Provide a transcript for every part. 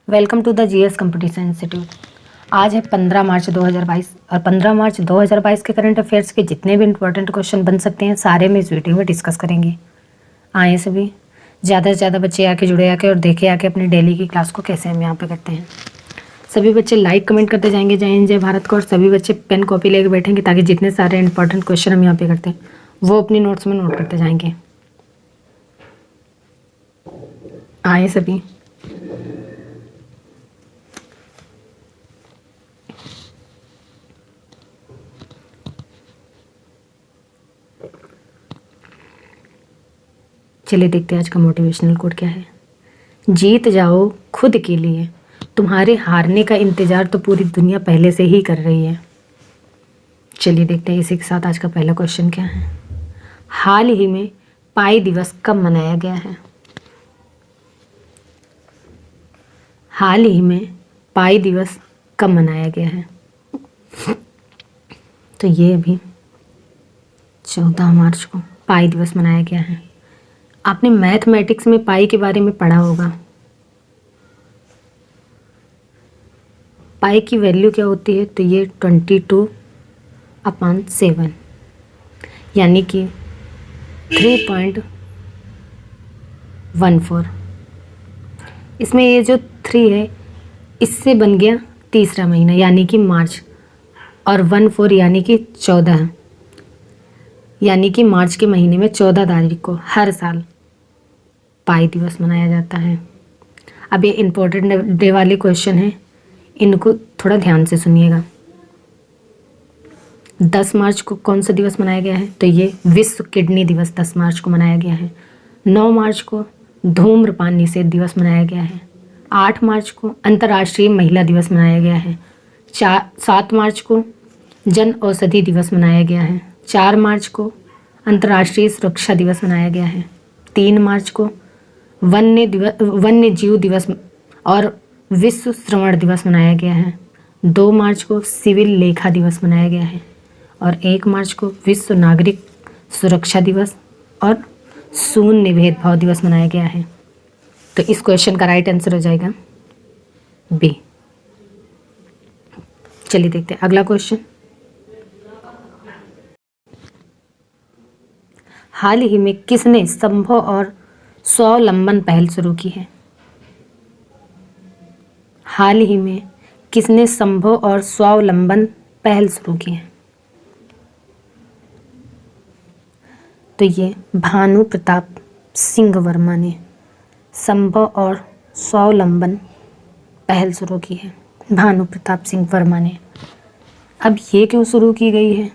Welcome to the GS competition institute. आज है 15 मार्च 2022 और 15 मार्च 2022 के करंट अफेयर्स के जितने भी इंपॉर्टेंट क्वेश्चन बन सकते हैं सारे में इस वीडियो में डिस्कस करेंगे। आए सभी ज़्यादा से ज़्यादा बच्चे आके जुड़े आके और देखे आके अपनी डेली की क्लास को कैसे हम यहाँ पे करते हैं। सभी बच्चे लाइक कमेंट करते जाएंगे जय हिंद जय भारत को, और सभी बच्चे पेन कॉपी लेके बैठेंगे ताकि जितने सारे इंपॉर्टेंट क्वेश्चन हम यहाँ पे करते हैं वो अपनी नोट्स में नोट करते जाएंगे। आए सभी चलिए देखते हैं आज का मोटिवेशनल कोट क्या है। जीत जाओ खुद के लिए, तुम्हारे हारने का इंतजार तो पूरी दुनिया पहले से ही कर रही है। चलिए देखते हैं इसी के साथ आज का पहला क्वेश्चन क्या है। हाल ही में पाई दिवस कब मनाया गया है? हाल ही में पाई दिवस कब मनाया गया है? तो ये अभी 14 मार्च को पाई दिवस मनाया गया है। आपने मैथमेटिक्स में पाई के बारे में पढ़ा होगा। पाई की वैल्यू क्या होती है? तो ये 22/7 यानी कि 3.14। इसमें ये जो 3 है इससे बन गया तीसरा महीना यानी कि मार्च, और 14 यानी कि 14, यानी कि मार्च के महीने में 14 तारीख को हर साल पाई दिवस मनाया जाता है। अब ये इम्पोर्टेंट डे वाले क्वेश्चन हैं, इनको थोड़ा ध्यान से सुनिएगा। 10 मार्च को कौन सा दिवस मनाया गया है? तो ये विश्व किडनी दिवस 10 मार्च को मनाया गया है। 9 मार्च को धूम्रपान निषेध दिवस मनाया गया है। 8 मार्च को अंतर्राष्ट्रीय महिला दिवस मनाया गया है। 7 मार्च को जन औषधि दिवस मनाया गया है। 4 मार्च को अंतर्राष्ट्रीय सुरक्षा दिवस मनाया गया है। 3 मार्च को वन्य जीव दिवस और विश्व श्रवण दिवस मनाया गया है। 2 मार्च को सिविल लेखा दिवस मनाया गया है और 1 मार्च को विश्व नागरिक सुरक्षा दिवस और शून्य भेदभाव दिवस मनाया गया है। तो इस क्वेश्चन का राइट आंसर हो जाएगा बी। चलिए देखते हैं अगला क्वेश्चन। हाल ही में किसने संभव और स्वावलंबन पहल शुरू की है? हाल ही में किसने संभव और स्वावलंबन पहल शुरू की है? तो ये भानु प्रताप सिंह वर्मा ने संभव और स्वावलंबन पहल शुरू की है। भानु प्रताप सिंह वर्मा ने। अब ये क्यों शुरू की गई है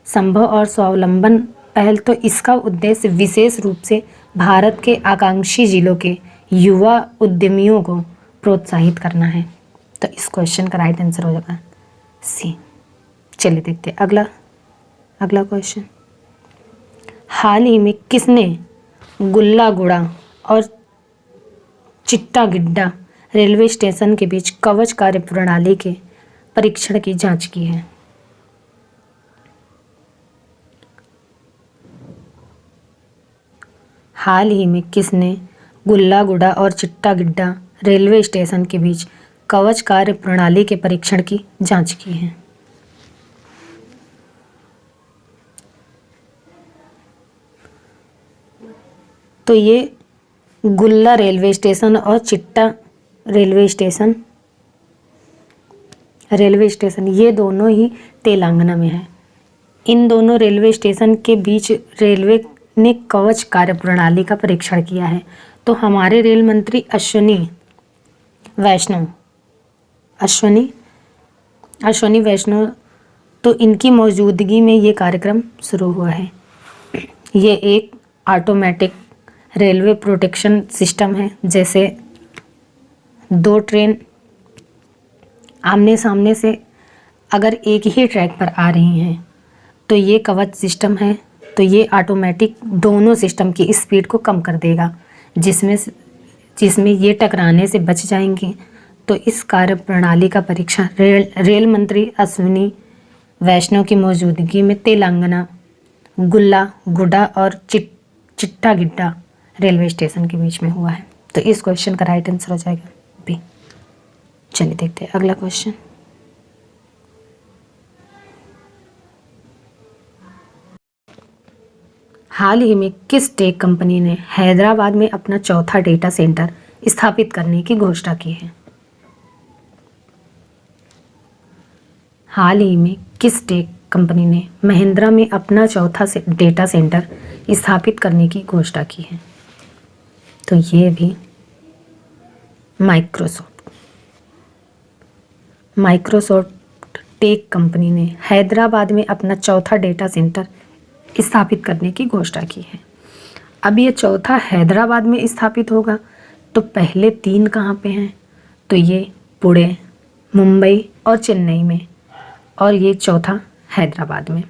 संभव और स्वावलंबन पहल? तो इसका उद्देश्य विशेष रूप से भारत के आकांक्षी जिलों के युवा उद्यमियों को प्रोत्साहित करना है। तो इस क्वेश्चन का राइट आंसर हो जाएगा सी। चलिए देखते हैं अगला क्वेश्चन। हाल ही में किसने गुल्लागुड़ा और चिट्टागिड्डा रेलवे स्टेशन के बीच कवच कार्य प्रणाली के परीक्षण की जांच की है? हाल ही में किसने गुल्लागुड़ा और चिट्टागिड्डा रेलवे स्टेशन के बीच कवच कार्य प्रणाली के परीक्षण की जांच की है? तो ये गुल्ला रेलवे स्टेशन और चिट्टा रेलवे स्टेशन ये दोनों ही तेलंगाना में है। इन दोनों रेलवे स्टेशन के बीच रेलवे ने कवच कार्य प्रणाली का परीक्षण किया है। तो हमारे रेल मंत्री अश्विनी वैष्णव तो इनकी मौजूदगी में ये कार्यक्रम शुरू हुआ है। ये एक ऑटोमेटिक रेलवे प्रोटेक्शन सिस्टम है। जैसे 2 ट्रेन आमने सामने से अगर एक ही ट्रैक पर आ रही हैं तो ये कवच सिस्टम है, तो ये ऑटोमेटिक दोनों सिस्टम की स्पीड को कम कर देगा, जिसमें ये टकराने से बच जाएंगे। तो इस कार्य प्रणाली का परीक्षण रेल मंत्री अश्विनी वैष्णव की मौजूदगी में तेलंगाना गुल्लागुड़ा और चिट्टागिड्डा रेलवे स्टेशन के बीच में हुआ है। तो इस क्वेश्चन का राइट आंसर हो जाएगा बी। चलिए देखते हैं अगला क्वेश्चन। हाल ही में किस टेक कंपनी ने हैदराबाद में अपना चौथा डेटा सेंटर स्थापित करने की घोषणा की है? हाल ही में किस टेक कंपनी ने महिंद्रा में अपना चौथा डेटा सेंटर स्थापित करने की घोषणा की है? तो ये भी माइक्रोसॉफ्ट टेक कंपनी ने हैदराबाद में अपना चौथा डेटा सेंटर स्थापित करने की घोषणा की है। अब ये चौथा हैदराबाद में स्थापित होगा, तो पहले 3 कहाँ पे हैं? तो ये पुणे, मुंबई और चेन्नई में, और ये चौथा हैदराबाद में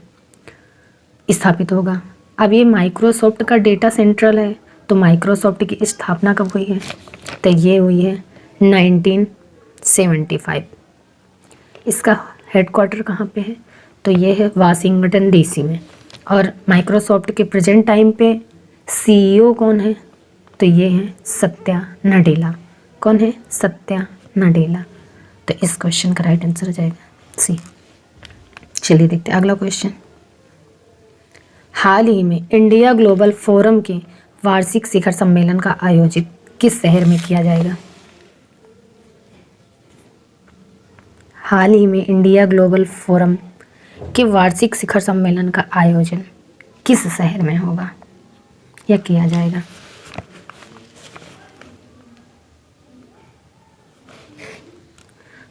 स्थापित होगा। अब ये माइक्रोसॉफ्ट का डेटा सेंट्रल है, तो माइक्रोसॉफ्ट की स्थापना कब हुई है? तो ये हुई है 1975। इसका हेडक्वार्टर कहाँ पे है? तो ये है वाशिंगटन डीसी में। और माइक्रोसॉफ्ट के प्रेजेंट टाइम पे सीईओ कौन है? तो ये है सत्या नडेला। कौन है? सत्या नडेला। तो इस क्वेश्चन का राइट आंसर हो जाएगा सी। चलिए देखते हैं अगला क्वेश्चन। हाल ही में इंडिया ग्लोबल फोरम के वार्षिक शिखर सम्मेलन का आयोजित किस शहर में किया जाएगा? हाल ही में इंडिया ग्लोबल फोरम के वार्षिक शिखर सम्मेलन का आयोजन किस शहर में होगा या किया जाएगा?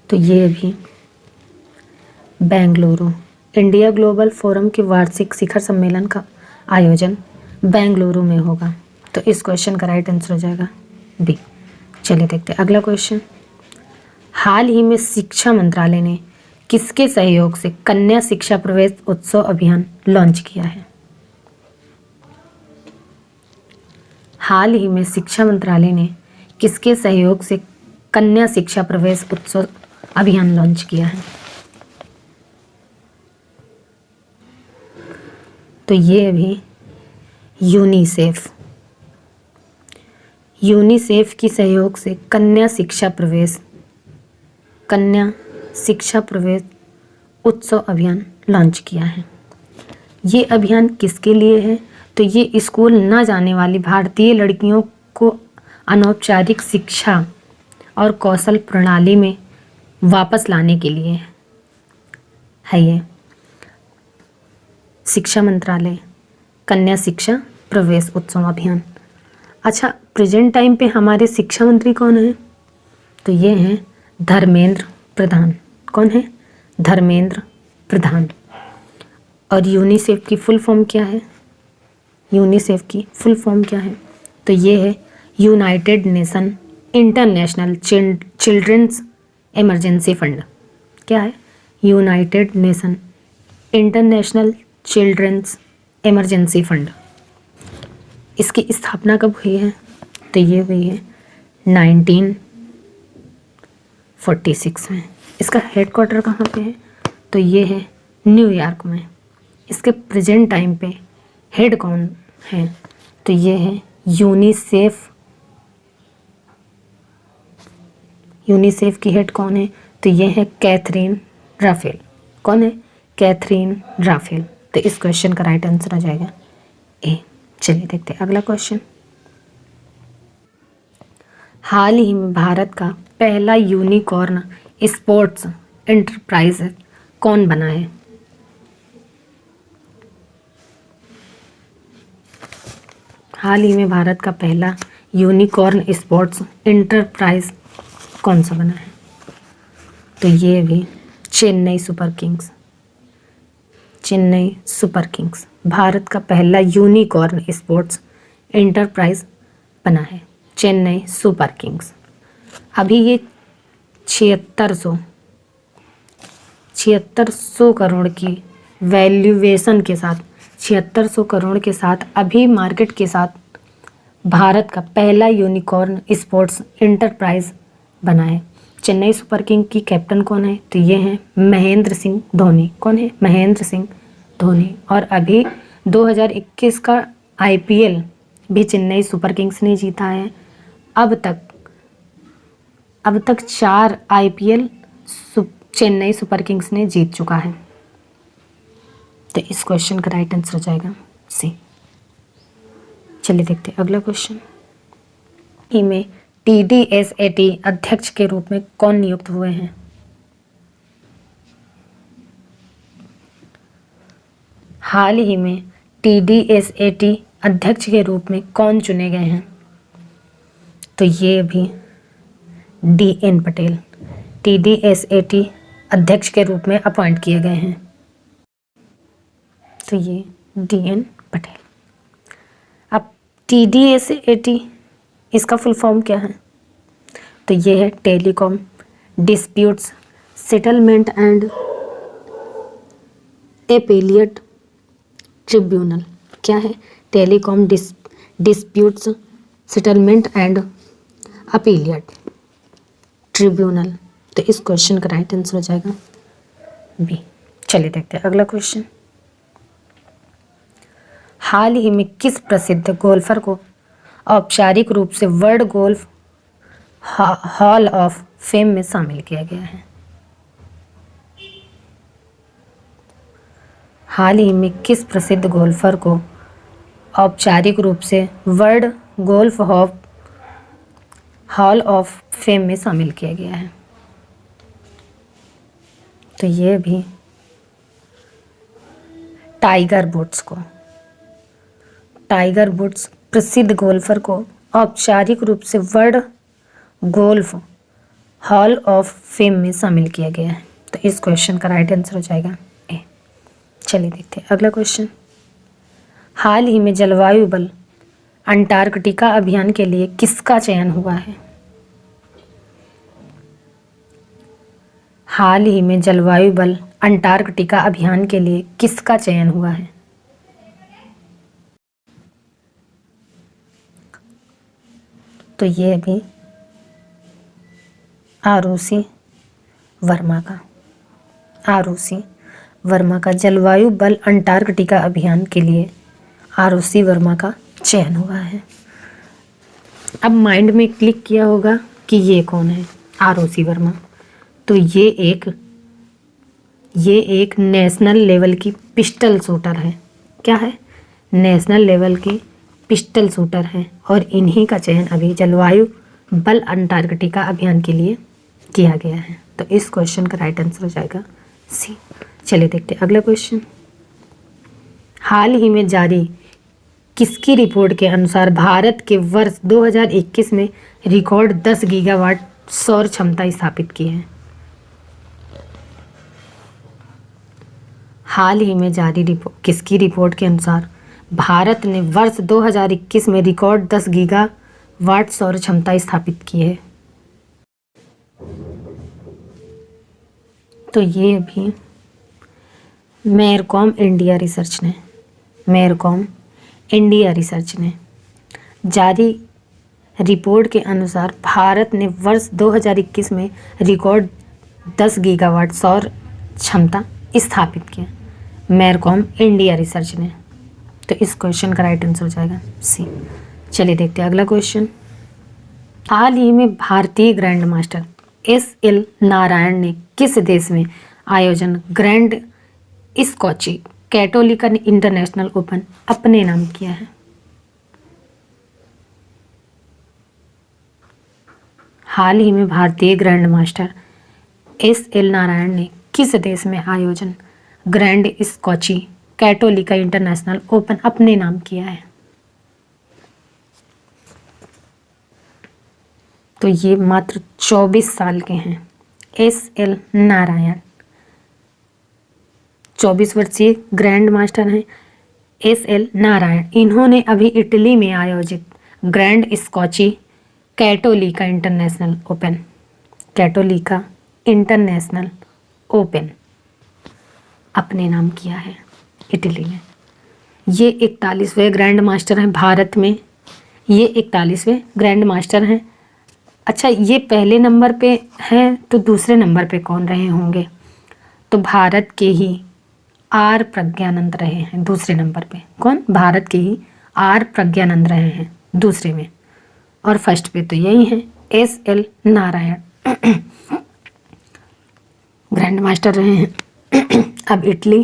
तो ये भी बेंगलुरु। इंडिया ग्लोबल फोरम के वार्षिक शिखर सम्मेलन का आयोजन बेंगलुरु में होगा। तो इस क्वेश्चन का राइट आंसर हो जाएगा बी। चलिए देखते हैं अगला क्वेश्चन। हाल ही में शिक्षा मंत्रालय ने किसके सहयोग से कन्या शिक्षा प्रवेश उत्सव अभियान लॉन्च किया है? हाल ही में शिक्षा मंत्रालय ने किसके सहयोग से कन्या शिक्षा प्रवेश उत्सव अभियान लॉन्च किया है? तो ये भी यूनिसेफ की सहयोग से कन्या शिक्षा प्रवेश उत्सव अभियान लॉन्च किया है। ये अभियान किसके लिए है? तो ये स्कूल न जाने वाली भारतीय लड़कियों को अनौपचारिक शिक्षा और कौशल प्रणाली में वापस लाने के लिए है। ये शिक्षा मंत्रालय कन्या शिक्षा प्रवेश उत्सव अभियान। अच्छा, प्रेजेंट टाइम पे हमारे शिक्षा मंत्री कौन है? तो ये हैं धर्मेंद्र प्रधान। कौन है? धर्मेंद्र प्रधान। और यूनिसेफ की फुल फॉर्म क्या है? यूनिसेफ की फुल फॉर्म क्या है? तो ये है United Nation International Children's Emergency Fund. क्या है? United Nation International Children's Emergency Fund. इसकी स्थापना कब हुई है? तो ये हुई है 1946 में। इसका हेडक्वार्टर कहाँ पे है? तो ये है न्यूयॉर्क में। इसके प्रेजेंट टाइम पे हेड कौन है? तो ये है यूनिसेफ की हेड कौन है? तो ये है कैथरीन राफेल। कौन है? Catherine Raphael. तो इस क्वेश्चन का राइट आंसर आ जाएगा ए। चलिए देखते हैं अगला क्वेश्चन। हाल ही में भारत का पहला यूनिकॉर्न स्पोर्ट्स एंटरप्राइज कौन बना है? हाल ही में भारत का पहला यूनिकॉर्न स्पोर्ट्स एंटरप्राइज कौन सा बना है? तो ये भी चेन्नई सुपर किंग्स भारत का पहला यूनिकॉर्न स्पोर्ट्स एंटरप्राइज बना है, चेन्नई सुपर किंग्स। अभी ये 7600 करोड़ की वैल्यूएशन के साथ 7600 करोड़ के साथ अभी मार्केट के साथ भारत का पहला यूनिकॉर्न स्पोर्ट्स एंटरप्राइज बना है। चेन्नई सुपर किंग की कैप्टन कौन है? तो ये हैं महेंद्र सिंह धोनी। कौन है? महेंद्र सिंह धोनी। और अभी 2021 का आईपीएल भी चेन्नई सुपर किंग्स ने जीता है। अब अब तक 4 IPL चेन्नई सुपर किंग्स ने जीत चुका है। तो इस क्वेश्चन का राइट आंसर हो जाएगा सी। चलिए देखते हैं अगला क्वेश्चन। में TDSAT अध्यक्ष के रूप में कौन नियुक्त हुए हैं? हाल ही में TDSAT अध्यक्ष के रूप में कौन चुने गए हैं? तो ये भी DN पटेल TDSAT अध्यक्ष के रूप में अपॉइंट किए गए हैं। तो ये DN पटेल। अब TDSAT इसका फुल फॉर्म क्या है? तो ये है telecom disputes settlement and appellate tribunal. क्या है? Telecom disputes settlement and appellate tribunal. तो इस क्वेश्चन का राइट आंसर हो जाएगा बी। चलिए देखते हैं अगला क्वेश्चन। हाल ही में किस प्रसिद्ध गोल्फर को औपचारिक रूप से world golf hall of fame में शामिल किया गया है? हाल ही में किस प्रसिद्ध गोल्फर को औपचारिक रूप से world golf hall of fame में शामिल किया गया है? तो ये भी टाइगर वुड्स प्रसिद्ध गोल्फर को औपचारिक रूप से world golf hall of fame में शामिल किया गया है। तो इस क्वेश्चन का राइट आंसर हो जाएगा ए। चलिए देखते हैं अगला क्वेश्चन। हाल ही में जलवायु बल अंटार्कटिका अभियान के लिए किसका चयन हुआ है? हाल ही में जलवायु बल अंटार्कटिका अभियान के लिए किसका चयन हुआ है? तो ये भी आरुषि वर्मा का जलवायु बल अंटार्कटिका अभियान के लिए आरुषि वर्मा का चयन हुआ है। अब माइंड में क्लिक किया होगा कि ये कौन है आरुषि वर्मा। तो ये एक नेशनल लेवल की पिस्टल शूटर है। क्या है? नेशनल लेवल की पिस्टल शूटर है और इन्हीं का चयन अभी जलवायु बल अंटार्कटिका अभियान के लिए किया गया है। तो इस क्वेश्चन का राइट आंसर हो जाएगा सी। चलिए देखते हैं अगला क्वेश्चन। हाल ही में जारी किसकी रिपोर्ट के अनुसार भारत के वर्ष 2021 में रिकॉर्ड 10 गीगावाट सौर क्षमता स्थापित की है? हाल ही में जारी किसकी रिपोर्ट के अनुसार भारत ने वर्ष 2021 में रिकॉर्ड 10 गीगावाट सौर क्षमता स्थापित की है? तो ये भी मेरकॉम इंडिया रिसर्च ने जारी रिपोर्ट के अनुसार भारत ने वर्ष 2021 में रिकॉर्ड 10 गीगावाट सौर क्षमता स्थापित किया, मेरकॉम इंडिया रिसर्च ने। तो इस क्वेश्चन का राइट आंसर हो जाएगा सी। चलिए देखते हैं अगला क्वेश्चन। हाल ही में भारतीय ग्रैंड मास्टर SL नारायण ने किस देश में आयोजन ग्रैंड स्कॉची कैटोलिका इंटरनेशनल ओपन अपने नाम किया है? हाल ही में भारतीय ग्रैंड मास्टर SL नारायण ने किस देश में आयोजन ग्रैंड स्कॉची कैटोलिका इंटरनेशनल ओपन अपने नाम किया है? तो ये मात्र 24 साल के हैं SL नारायण। 24 वर्षीय ग्रैंड मास्टर हैं SL नारायण। इन्होंने अभी इटली में आयोजित ग्रैंड स्कॉची कैटोलिका इंटरनेशनल ओपन अपने नाम किया है इटली में। ये 41वें ग्रैंड मास्टर हैं भारत में। ये 41वें ग्रैंड मास्टर हैं। अच्छा, ये पहले नंबर पे हैं तो दूसरे नंबर पे कौन रहे होंगे? तो भारत के ही R प्रज्ञानंद रहे हैं दूसरे नंबर पे। कौन? भारत के ही R प्रज्ञानंद रहे हैं दूसरे में। और फर्स्ट पे तो यही है SL नारायण। ग्रैंड मास्टर रहे हैं। अब इटली,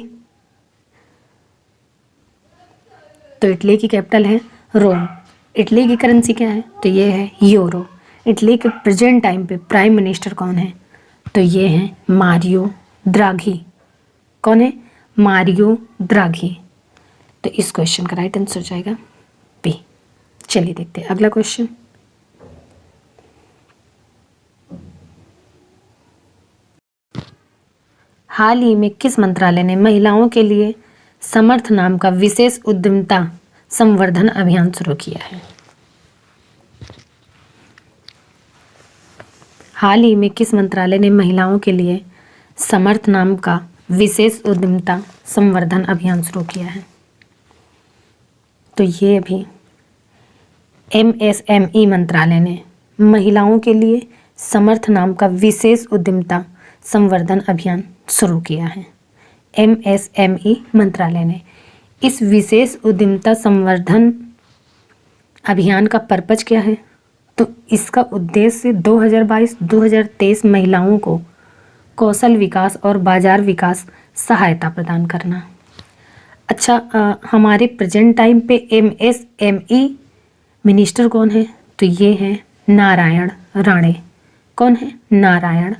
तो इटली की कैपिटल है रोम। इटली की करेंसी क्या है? तो ये है यूरो। इटली के प्रेजेंट टाइम पे प्राइम मिनिस्टर कौन है? तो ये हैं मारियो द्राघी। कौन है? Mario Draghi. तो इस क्वेश्चन का राइट आंसर हो जाएगा बी। चलिए देखते हैं अगला क्वेश्चन। हाल ही में किस मंत्रालय ने महिलाओं के लिए समर्थ नाम का विशेष उद्यमिता संवर्धन अभियान शुरू किया है? हाल ही में किस मंत्रालय ने महिलाओं के लिए समर्थ नाम का विशेष उद्यमिता संवर्धन अभियान शुरू किया है? तो ये अभी MSME मंत्रालय ने महिलाओं के लिए समर्थ नाम का विशेष उद्यमिता संवर्धन अभियान शुरू किया है। MSME मंत्रालय ने इस विशेष उद्यमिता संवर्धन अभियान का पर्पज क्या है? तो इसका उद्देश्य 2022-2023 महिलाओं को कौशल विकास और बाजार विकास सहायता प्रदान करना। अच्छा, हमारे प्रेजेंट टाइम पे MSME मिनिस्टर कौन है? तो ये हैं नारायण राणे। कौन है? नारायण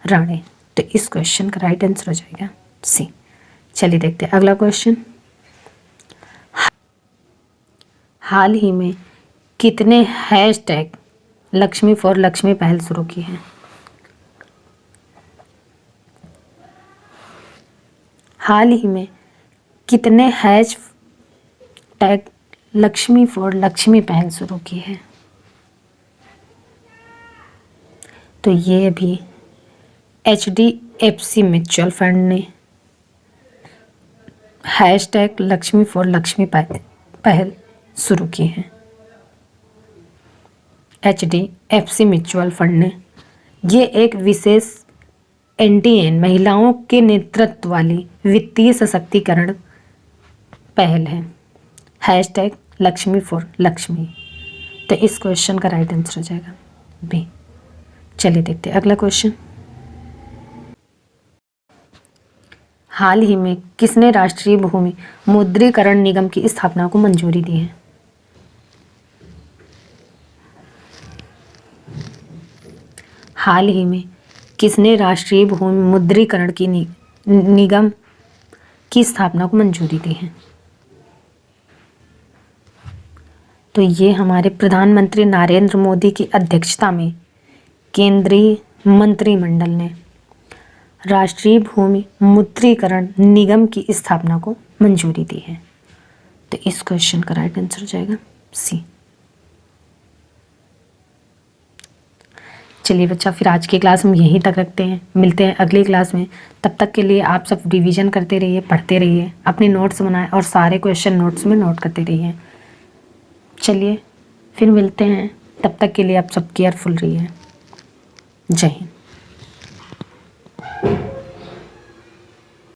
राणे। तो इस क्वेश्चन का राइट आंसर हो जाएगा सी। चलिए देखते हैं अगला क्वेश्चन। हाल ही में कितने हैशटैग लक्ष्मी फॉर लक्ष्मी पहल शुरू की है? हाल ही में कितने हैशटैग लक्ष्मी फॉर लक्ष्मी पहल शुरू की है? तो ये भी HDFC म्यूचुअल फंड ने हैशटैग लक्ष्मी फॉर लक्ष्मी पहल शुरू की है। HDFC म्यूचुअल फंड ने ये एक विशेष NTN महिलाओं के नेतृत्व वाली वित्तीय सशक्तिकरण पहल है। Hashtag Lakshmi for Lakshmi. तो इस क्वेश्चन का राइट आंसर हो जाएगा बी। चलिए देखते हैं अगला क्वेश्चन। हाल ही में किसने राष्ट्रीय भूमि मुद्रीकरण निगम की स्थापना को मंजूरी दी है? हाल ही में किसने राष्ट्रीय भूमि मुद्रीकरण की निगम की स्थापना को मंजूरी दी है? तो ये हमारे प्रधानमंत्री नरेंद्र मोदी की अध्यक्षता में केंद्रीय मंत्रिमंडल ने राष्ट्रीय भूमि मुद्रीकरण निगम की स्थापना को मंजूरी दी है। तो इस क्वेश्चन का राइट आंसर हो जाएगा सी। चलिए बच्चा, फिर आज की क्लास हम यहीं तक रखते हैं। मिलते हैं अगली क्लास में। तब तक के लिए आप सब रिवीजन करते रहिए, पढ़ते रहिए, अपने नोट्स बनाएं और सारे क्वेश्चन नोट्स में नोट करते रहिए। चलिए फिर मिलते हैं। तब तक के लिए आप सब केयरफुल रहिए। जय हिंद।